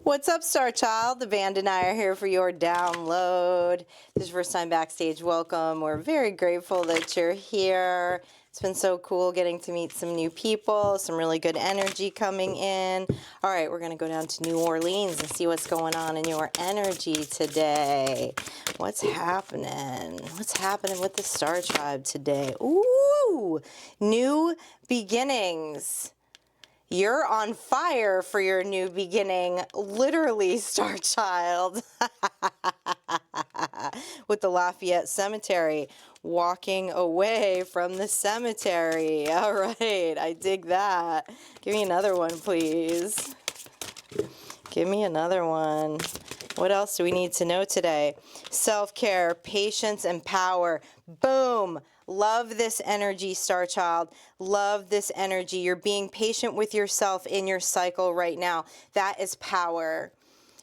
What's up, Star Child? The band and I are here for your download. This is your first time backstage. Welcome. We're very grateful that you're here. It's been so cool getting to meet some new people, some really good energy coming in. All right, we're going to go down to New Orleans and see what's going on in your energy today. What's happening? What's happening with the Star Tribe today? Ooh, new beginnings. You're on fire for your new beginning, literally, Star Child. With the Lafayette Cemetery, walking away from the cemetery. All right, I dig that. Give me another one, please. Give me another one. What else do we need to know today? Self-care, patience, and power. Boom. Love this energy, Star Child. Love this energy. You're being patient with yourself in your cycle right now. That is power.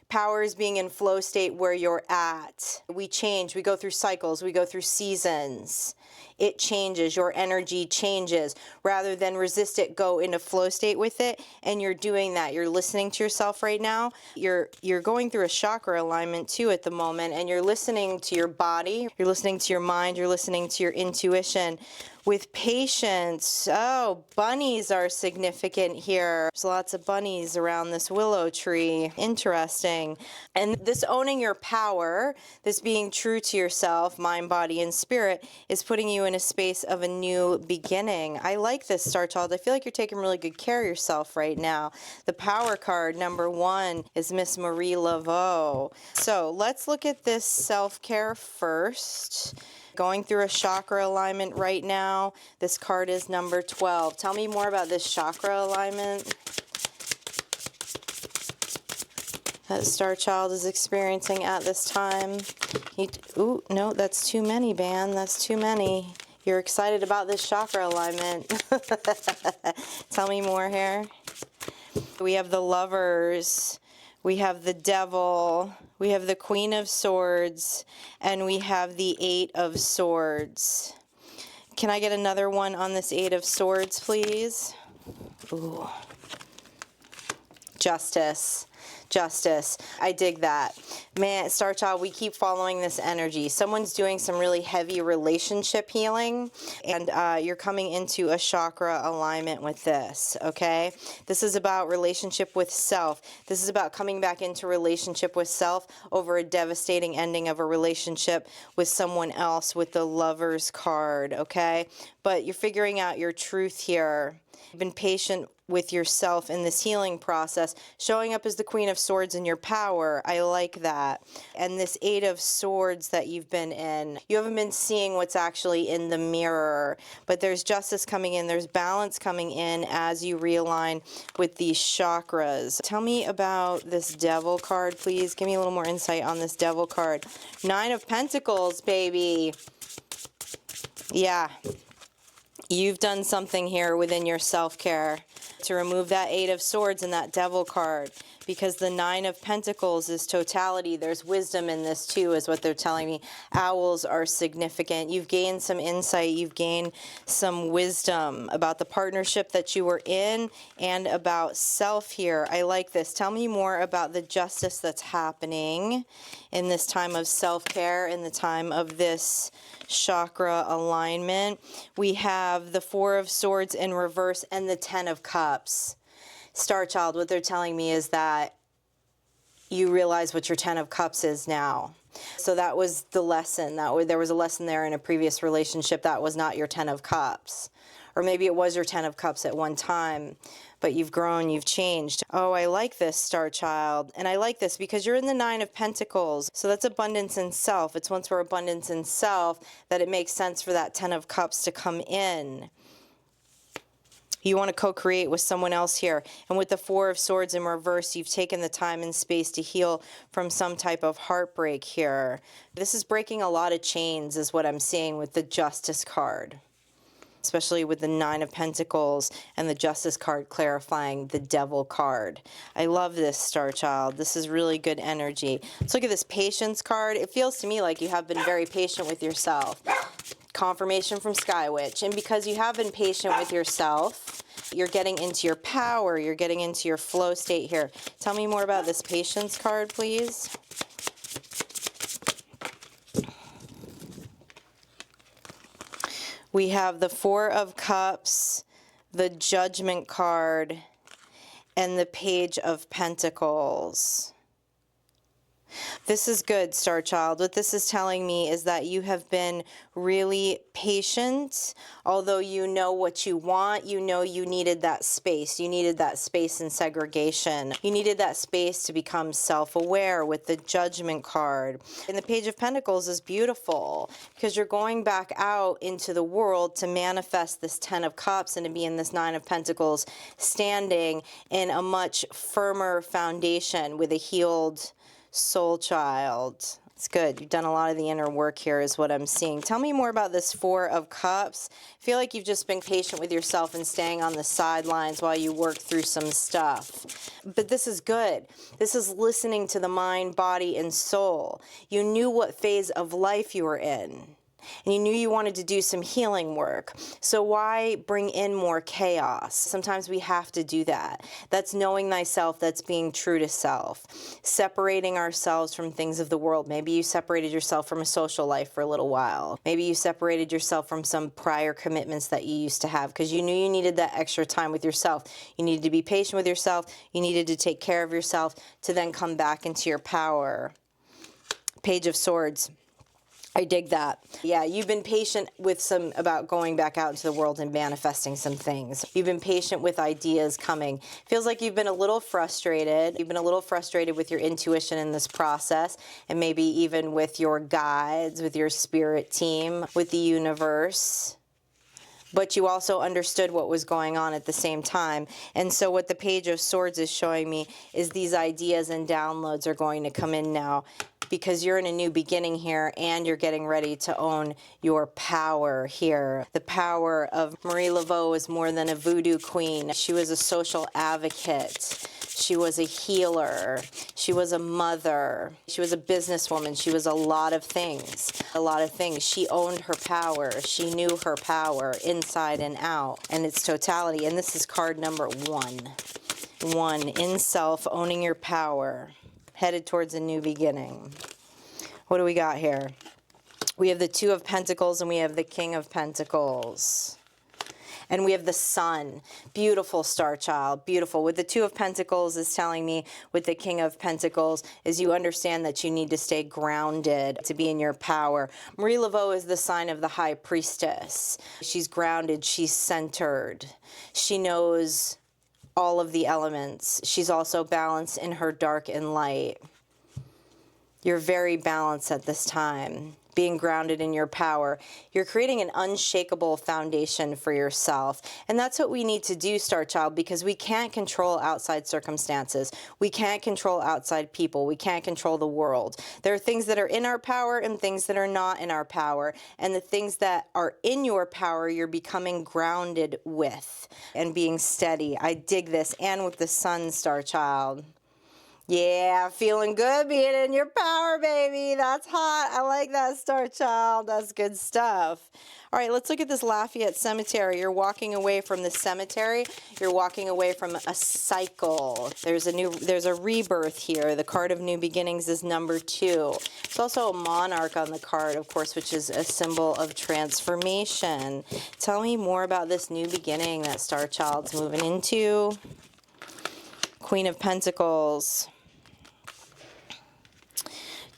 Power is being in flow state where you're at. We change. We go through cycles. We go through seasons. It changes. Your energy changes. Rather than resist it, go into flow state with it. And you're doing that. You're listening to yourself right now. You're going through a chakra alignment too at the moment. And you're listening to your body. You're listening to your mind. You're listening to your intuition. With patience. Oh, bunnies are significant here. There's lots of bunnies around this willow tree. Interesting. And this owning your power, this being true to yourself, mind, body, and spirit, is putting you in a space of a new beginning. I like this, Star Child. I feel like you're taking really good care of yourself right now. The power card, number 1, is Miss Marie Laveau. So let's look at this self-care first. Going through a chakra alignment right now. This card is number 12. Tell me more about this chakra alignment that Star Child is experiencing at this time. Ooh, no, that's too many, band. That's too many. You're excited about this chakra alignment. Tell me more here. We have the Lovers. We have the Devil, we have the Queen of Swords, and we have the 8 of Swords. Can I get another one on this 8 of Swords, please? Ooh. Justice. Justice. I dig that. Man, Star Child, we keep following this energy. Someone's doing some really heavy relationship healing, and you're coming into a chakra alignment with this, okay? This is about relationship with self. This is about coming back into relationship with self over a devastating ending of a relationship with someone else with the Lovers card, okay? But you're figuring out your truth here. You've been patient with yourself in this healing process, showing up as the Queen of Swords in your power. I like that. And this 8 of Swords that you've been in, you haven't been seeing what's actually in the mirror, but there's justice coming in, there's balance coming in as you realign with these chakras. Tell me about this Devil card, please. Give me a little more insight on this Devil card. 9 of Pentacles, baby. Yeah. You've done something here within your self-care to remove that 8 of Swords and that Devil card, because the 9 of Pentacles is totality. There's wisdom in this too, is what they're telling me. Owls are significant. You've gained some insight. You've gained some wisdom about the partnership that you were in and about self here. I like this. Tell me more about the justice that's happening in this time of self-care, in the time of this chakra alignment. We have the 4 of Swords in reverse and the 10 of Cups. Star Child, what they're telling me is that you realize what your 10 of Cups is now. So that was the lesson. There was a lesson there in a previous relationship that was not your 10 of Cups. Or maybe it was your 10 of Cups at one time, but you've grown, you've changed. Oh, I like this, Star Child. And I like this because you're in the 9 of Pentacles. So that's abundance in self. It's once we're abundance in self that it makes sense for that 10 of Cups to come in. You want to co-create with someone else here. And with the 4 of Swords in reverse, you've taken the time and space to heal from some type of heartbreak here. This is breaking a lot of chains, is what I'm seeing with the Justice card. Especially with the 9 of Pentacles and the Justice card clarifying the Devil card. I love this, Star Child. This is really good energy. Let's look at this Patience card. It feels to me like you have been very patient with yourself. Confirmation from Sky Witch. And because you have been patient with yourself, You're getting into your power. You're getting into your flow state here. Tell me more about this patience card, please. We have the Four of Cups, the Judgment card, and the Page of Pentacles. This is good, Star Child. What this is telling me is that you have been really patient. Although you know what you want, you know you needed that space. You needed that space and segregation. You needed that space to become self-aware with the Judgment card. And the Page of Pentacles is beautiful because you're going back out into the world to manifest this Ten of Cups and to be in this Nine of Pentacles, standing in a much firmer foundation with a healed soul child. It's good. You've done a lot of the inner work here is what I'm seeing. Tell me more about this Four of Cups. I feel like you've just been patient with yourself and staying on the sidelines while you work through some stuff. But this is good. This is listening to the mind, body, and soul. You knew what phase of life you were in. And you knew you wanted to do some healing work. So why bring in more chaos? Sometimes we have to do that. That's knowing thyself. That's being true to self. Separating ourselves from things of the world. Maybe you separated yourself from a social life for a little while. Maybe you separated yourself from some prior commitments that you used to have because you knew you needed that extra time with yourself. You needed to be patient with yourself. You needed to take care of yourself to then come back into your power. Page of Swords. I dig that. Yeah, you've been patient with about going back out into the world and manifesting some things. You've been patient with ideas coming. Feels like you've been a little frustrated. You've been a little frustrated with your intuition in this process, and maybe even with your guides, with your spirit team, with the universe. But you also understood what was going on at the same time. And so what the Page of Swords is showing me is these ideas and downloads are going to come in now, because you're in a new beginning here and you're getting ready to own your power here. The power of Marie Laveau is more than a voodoo queen. She was a social advocate. She was a healer. She was a mother. She was a businesswoman. She was a lot of things. A lot of things. She owned her power. She knew her power inside and out and its totality. And this is card number 1. 1, in self, owning your power. Headed towards a new beginning. What do we got here? We have the Two of Pentacles and we have the King of Pentacles. And we have the Sun. Beautiful, Star Child. Beautiful. With the Two of Pentacles is telling me with the King of Pentacles is you understand that you need to stay grounded to be in your power. Marie Laveau is the sign of the High Priestess. She's grounded. She's centered. She knows all of the elements. She's also balanced in her dark and light. You're very balanced at this time, being grounded in your power. You're creating an unshakable foundation for yourself. And that's what we need to do, Star Child, because we can't control outside circumstances. We can't control outside people. We can't control the world. There are things that are in our power and things that are not in our power. And the things that are in your power, you're becoming grounded with and being steady. I dig this. And with the Sun, Star Child. Yeah, feeling good being in your power, baby. That's hot. I like that, Star Child. That's good stuff. All right, let's look at this Lafayette Cemetery. You're walking away from the cemetery. You're walking away from a cycle. There's a rebirth here. The card of new beginnings is number 2. There's also a monarch on the card, of course, which is a symbol of transformation. Tell me more about this new beginning that Star Child's moving into. Queen of Pentacles.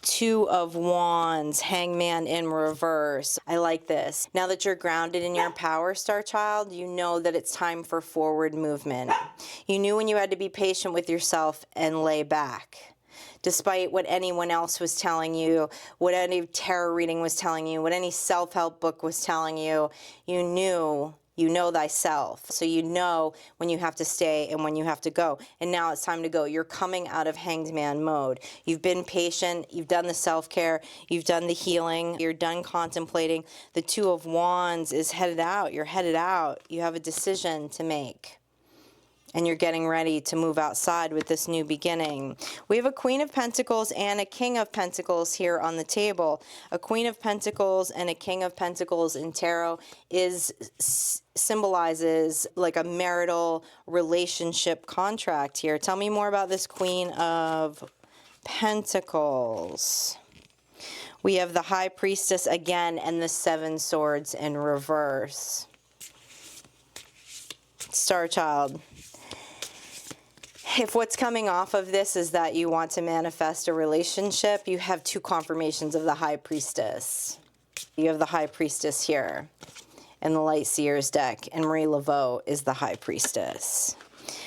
Two of Wands, Hangman in reverse. I like this. Now that you're grounded in your power, Star Child, you know that it's time for forward movement. You knew when you had to be patient with yourself and lay back. Despite what anyone else was telling you, what any tarot reading was telling you, what any self-help book was telling you, you knew. You know thyself. So you know when you have to stay and when you have to go. And now it's time to go. You're coming out of hanged man mode. You've been patient. You've done the self-care. You've done the healing. You're done contemplating. The Two of Wands is headed out. You're headed out. You have a decision to make. and you're getting ready to move outside with this new beginning. We have a Queen of Pentacles and a King of Pentacles here on the table. A Queen of Pentacles and a King of Pentacles in tarot symbolizes like a marital relationship contract here. Tell me more about this Queen of Pentacles. We have the High Priestess again and the Seven Swords in reverse. Star Child. If what's coming off of this is that you want to manifest a relationship, you have two confirmations of the High Priestess. You have the High Priestess here in the Light Seers deck, and Marie Laveau is the High Priestess.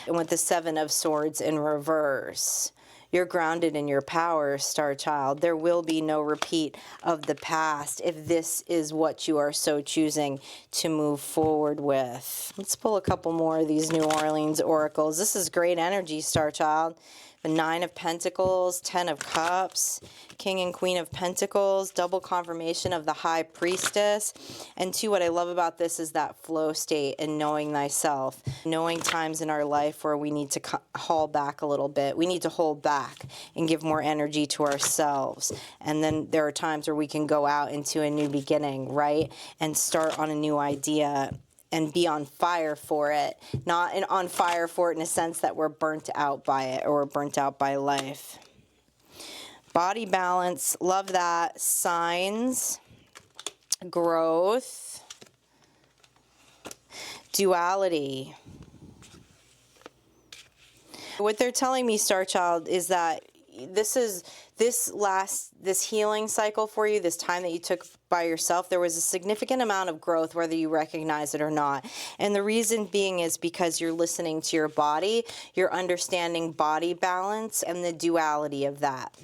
And with the Seven of Swords in reverse, you're grounded in your power, Star Child. There will be no repeat of the past if this is what you are so choosing to move forward with. Let's pull a couple more of these New Orleans oracles. This is great energy, Star Child. The Nine of Pentacles, Ten of Cups, King and Queen of Pentacles, double confirmation of the High Priestess. And two, what I love about this is that flow state and knowing thyself. Knowing times in our life where we need to haul back a little bit. We need to hold back and give more energy to ourselves. And then there are times where we can go out into a new beginning, right? And start on a new idea and be on fire for it. Not on fire for it in a sense that we're burnt out by it or we're burnt out by life. Body balance, love that. Signs, growth, duality. What they're telling me, Star Child, is that this healing cycle for you, this time that you took by yourself, there was a significant amount of growth, whether you recognize it or not. And the reason being is because you're listening to your body, you're understanding body balance and the duality of that.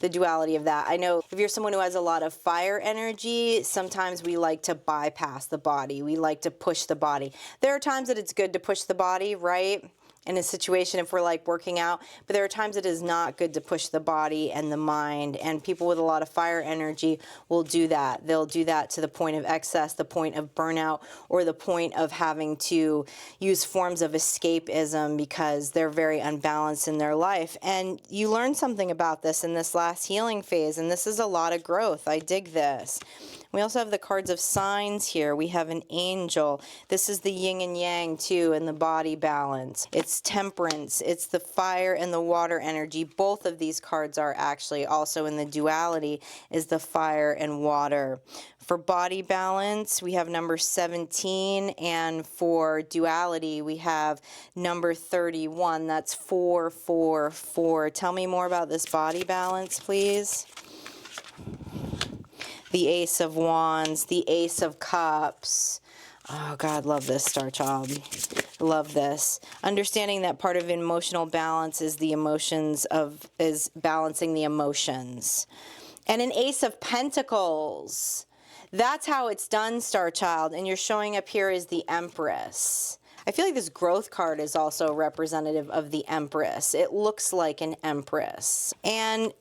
The duality of that. I know if you're someone who has a lot of fire energy, sometimes we like to bypass the body. We like to push the body. There are times that it's good to push the body, right? In a situation if we're like working out, but there are times it is not good to push the body and the mind, and people with a lot of fire energy will do that. They'll do that to the point of excess, the point of burnout, or the point of having to use forms of escapism because they're very unbalanced in their life. And you learn something about this in this last healing phase, and this is a lot of growth. I dig this. We also have the cards of signs here. We have an angel. This is the yin and yang too, and the body balance. It's temperance. It's the fire and the water energy. Both of these cards are actually also in the duality, is the fire and water. For body balance, we have number 17, and for duality, we have number 31. That's 444. Tell me more about this body balance, please. The Ace of Wands, the Ace of Cups. Oh, God, love this, Star Child. Love this. Understanding that part of emotional balance is is balancing the emotions. And an Ace of Pentacles. That's how it's done, Star Child. And you're showing up here as the Empress. I feel like this growth card is also representative of the Empress. It looks like an Empress. And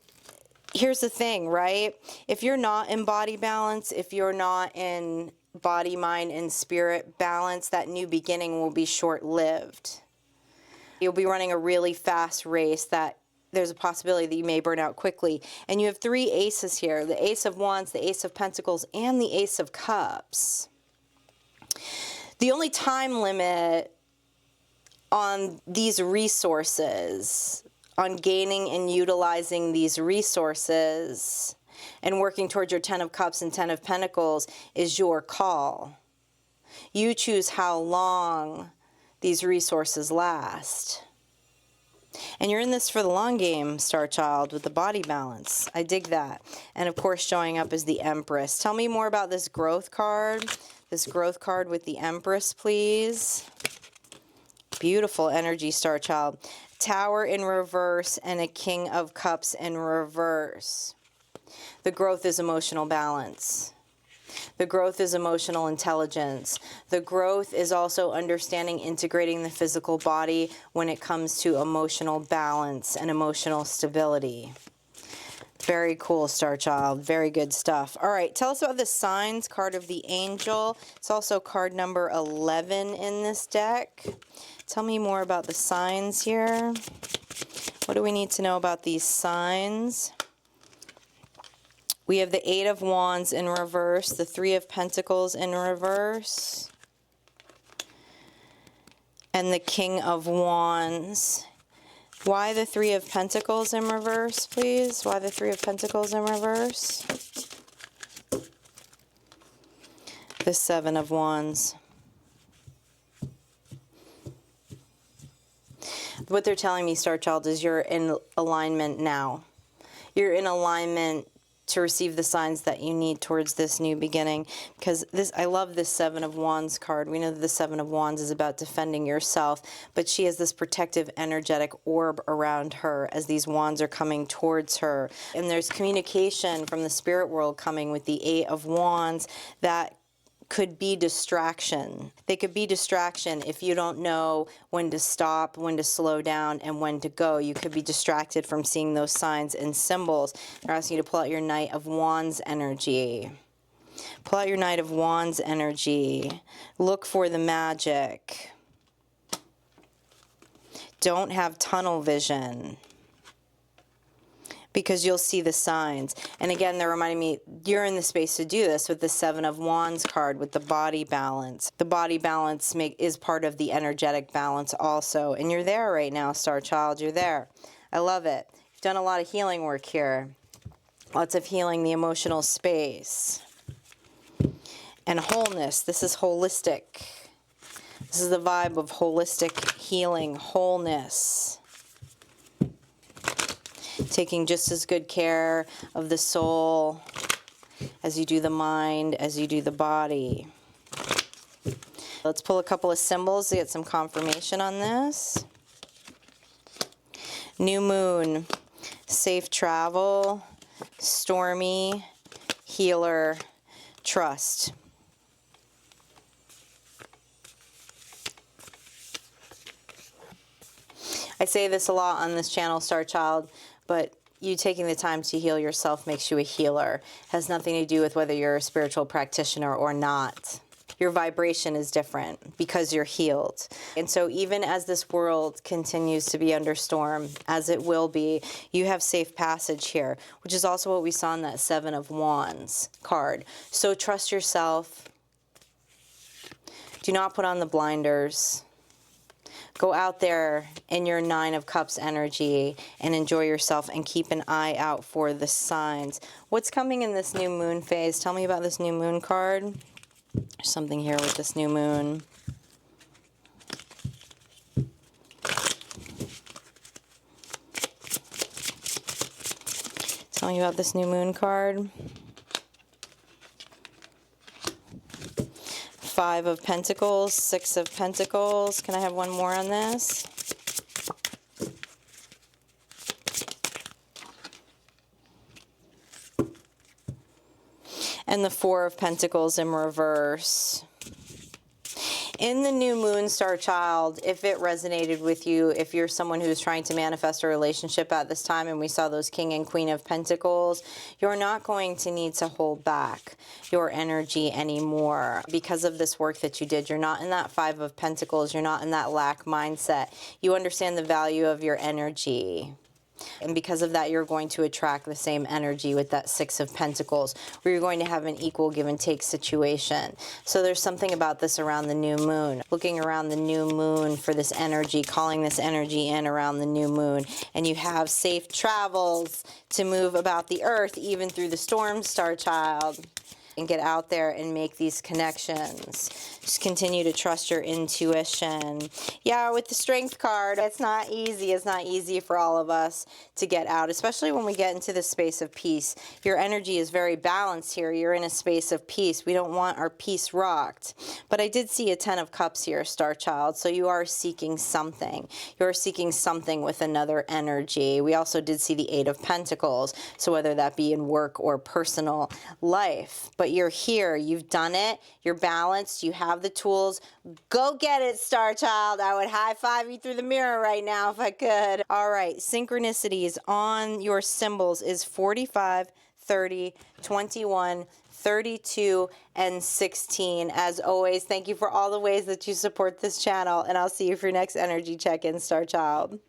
here's the thing, right? If you're not in body balance, if you're not in body, mind, and spirit balance, that new beginning will be short-lived. You'll be running a really fast race that there's a possibility that you may burn out quickly. And you have three aces here, the Ace of Wands, the Ace of Pentacles, and the Ace of Cups. The only time limit on these resources, on gaining and utilizing these resources and working towards your 10 of Cups and 10 of Pentacles is your call. You choose how long these resources last. And you're in this for the long game, Star Child, with the body balance. I dig that. And of course, showing up as the Empress. Tell me more about this growth card. This growth card with the Empress, please. Beautiful energy, Star Child. Tower in reverse and a King of Cups in reverse. The growth is emotional balance. The growth is emotional intelligence. The growth is also understanding, integrating the physical body when it comes to emotional balance and emotional stability. Very cool, Star Child. Very good stuff. All right, tell us about the signs card of the angel. It's also card number 11 in this deck. Tell me more about the signs here. What do we need to know about these signs? We have the Eight of Wands in reverse, the Three of Pentacles in reverse, and the King of Wands. Why the Three of Pentacles in reverse, please? Why the Three of Pentacles in reverse? The Seven of Wands. What they're telling me, Star Child, is you're in alignment now. You're in alignment to receive the signs that you need towards this new beginning. Because this, I love this Seven of Wands card. We know that the Seven of Wands is about defending yourself, but she has this protective energetic orb around her as these wands are coming towards her. And there's communication from the spirit world coming with the Eight of Wands that could be distraction. They could be distraction if you don't know when to stop, when to slow down, and when to go. You could be distracted from seeing those signs and symbols. They're asking you to pull out your Knight of Wands energy. Pull out your Knight of Wands energy. Look for the magic. Don't have tunnel vision, because you'll see the signs. And again, they're reminding me, you're in the space to do this with the Seven of Wands card with the body balance. The body balance is part of the energetic balance also. And you're there right now, Star Child. You're there. I love it. You've done a lot of healing work here. Lots of healing the emotional space. And wholeness. This is holistic. This is the vibe of holistic healing, wholeness. Taking just as good care of the soul as you do the mind, as you do the body. Let's pull a couple of symbols to get some confirmation on this. New moon, safe travel, stormy, healer, trust. I say this a lot on this channel, Star Child, but you taking the time to heal yourself makes you a healer. It has nothing to do with whether you're a spiritual practitioner or not. Your vibration is different because you're healed. And so even as this world continues to be under storm, as it will be, you have safe passage here, which is also what we saw in that Seven of Wands card. So trust yourself. Do not put on the blinders. Go out there in your Nine of Cups energy and enjoy yourself and keep an eye out for the signs. What's coming in this new moon phase? Tell me about this new moon card. There's something here with this new moon. Tell me about this new moon card. Five of Pentacles, Six of Pentacles. Can I have one more on this? And the Four of Pentacles in reverse. In the new moon, Star Child, if it resonated with you, if you're someone who's trying to manifest a relationship at this time, and we saw those King and Queen of Pentacles, you're not going to need to hold back your energy anymore because of this work that you did. You're not in that Five of Pentacles. You're not in that lack mindset. You understand the value of your energy. And because of that, you're going to attract the same energy with that Six of Pentacles, where you're going to have an equal give and take situation. So there's something about this around the new moon. Looking around the new moon for this energy, calling this energy in around the new moon. And you have safe travels to move about the earth, even through the storm, Star Child. And get out there and make these connections. Just continue to trust your intuition. Yeah, with the Strength card, it's not easy. It's not easy for all of us to get out, especially when we get into the space of peace. Your energy is very balanced here. You're in a space of peace. We don't want our peace rocked. But I did see a Ten of Cups here, Star Child, so you are seeking something. You're seeking something with another energy. We also did see the Eight of Pentacles, so whether that be in work or personal life. But but you're here. You've done it. You're balanced. You have the tools. Go get it, Star Child. I would high five you through the mirror right now if I could. All right, synchronicities on your symbols is 45, 30, 21, 32, and 16. As always, thank you for all the ways that you support this channel, and I'll see you for your next energy check-in, Star Child.